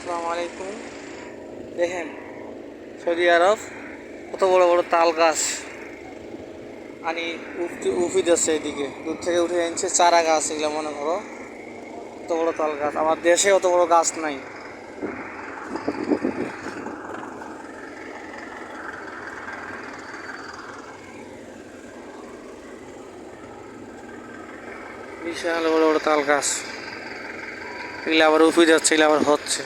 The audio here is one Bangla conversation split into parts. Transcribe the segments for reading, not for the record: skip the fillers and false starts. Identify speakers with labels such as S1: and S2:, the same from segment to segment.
S1: আসসালামু আলাইকুম। দেখেন সৌদি আরব কত বড় বড় তাল গাছ আনি উফি যাচ্ছে, এদিকে দূর থেকে উঠে এনেছে চারা গাছ। এগুলো মনে করো কত বড় তাল গাছ, আমার দেশে অত বড় গাছ নাই। বিশাল বড় বড় তাল গাছ, এগুলো আবার উফি যাচ্ছে, এগুলো আবার হচ্ছে।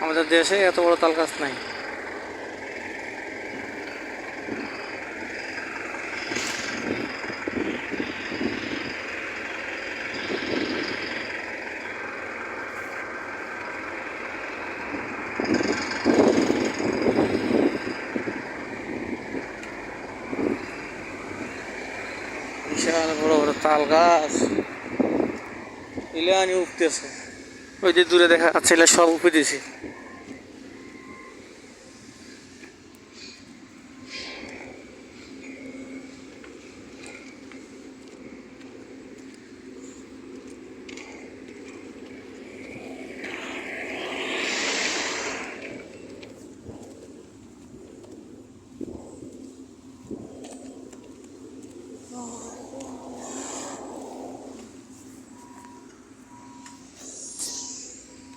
S1: আমাদের দেশে এত বড় তাল গাছ নাই। বিশাল বড় বড় তাল গাছ ইলানি উঠতেছে, ওই যে দূরে দেখা যাচ্ছে এগুলো সব উপে দিয়েছি।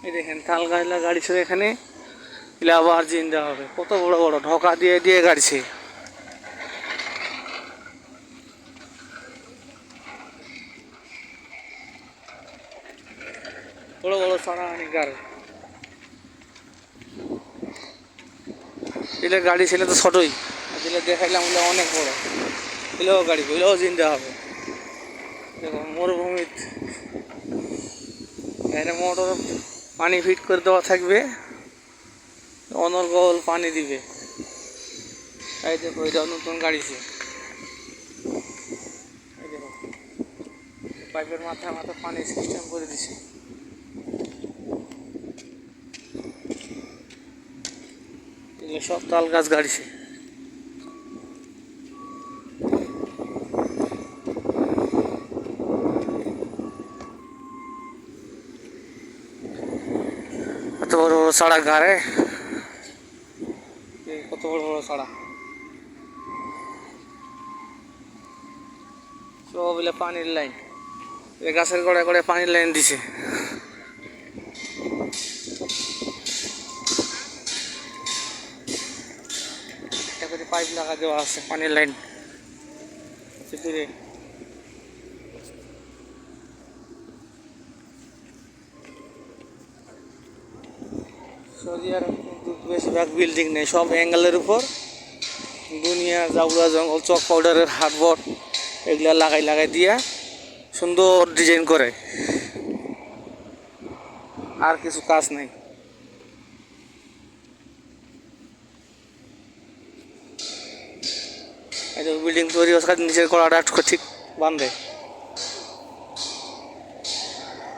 S1: এই দেখেন তাল গাছলা গাড়িছে এখানে, এগুলো আবার জিন্দা হবে। কত বড় বড় ঢোকা দিয়ে দিয়ে গাড়িছে। বড় বড় সারা অনেক গাড়ি, এগুলো গাড়ি ছিল তো ছোটই, আর যেগুলো দেখাইলাম ওগুলো অনেক বড়। এগুলোও গাড়ি, এগুলোও জিন্দা হবে। দেখো মরুভূমির এখানে মোটর পানি ফিট করে দেওয়া থাকবে, অনর্গল পানি দিবে। এই দেখো এটা নতুন গাড়িছে, এই দেখো পাইপের মাথায় মাথায় পানি সিস্টেম করে দিছে। এগুলো সব তাল গাছ গাড়িছে। এত বড় বড় সড়ক গাড়ে, কত বড় বড় সড়ক, সব এগুলো পানির লাইন। এই গাছের গোড়ায় গোড়ায় পানির লাইন দিছে। একটা করে পাইপ লাগা দেওয়া আছে পানির লাইন দূরে। সৌদি আরব কিন্তু বেশিরভাগ বিল্ডিং নেই, সব অ্যাঙ্গেলের উপর দুনিয়া জাউলা জঙ্গল চক পাউডারের হাটবোর্ড এগুলা লাগাই লাগাই দিয়া সুন্দর ডিজাইন করে, আর কিছু কাজ নাই। এই যে বিল্ডিং তৈরি হচ্ছে, নিচের কড়াটা ঠিক বান্ধে।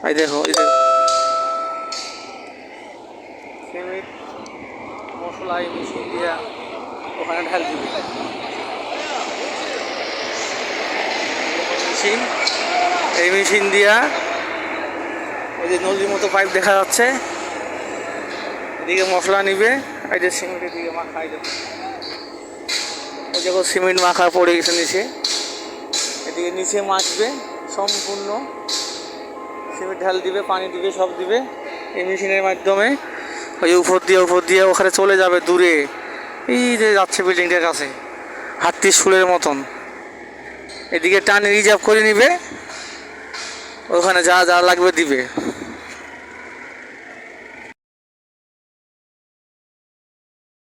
S1: এই দেখো এই দেখো সিমেন্ট মশলা এই মেশিন দিয়া ওখানে ঢাল দিবে। মেশিন, এই মেশিন দিয়া ওই যে নদীর মতো পাইপ দেখা যাচ্ছে, এদিকে মশলা নিবে, এই যে সিমেন্টের দিকে মাখা। এই দেখো সিমেন্ট মাখা পড়ে গেছে নিচে, এদিকে নিচে মাখবে সম্পূর্ণ, সিমেন্ট ঢাল দিবে, পানি দিবে, সব দিবে এই মেশিনের মাধ্যমে। ওই উপর দিয়ে ওখানে চলে যাবে দূরে, এই যে যাচ্ছে বিল্ডিংটার কাছে হাতির শুলের মতন। এদিকে টানে রিজার্ভ করে নিবে, ওখানে যা যা লাগবে দিবে।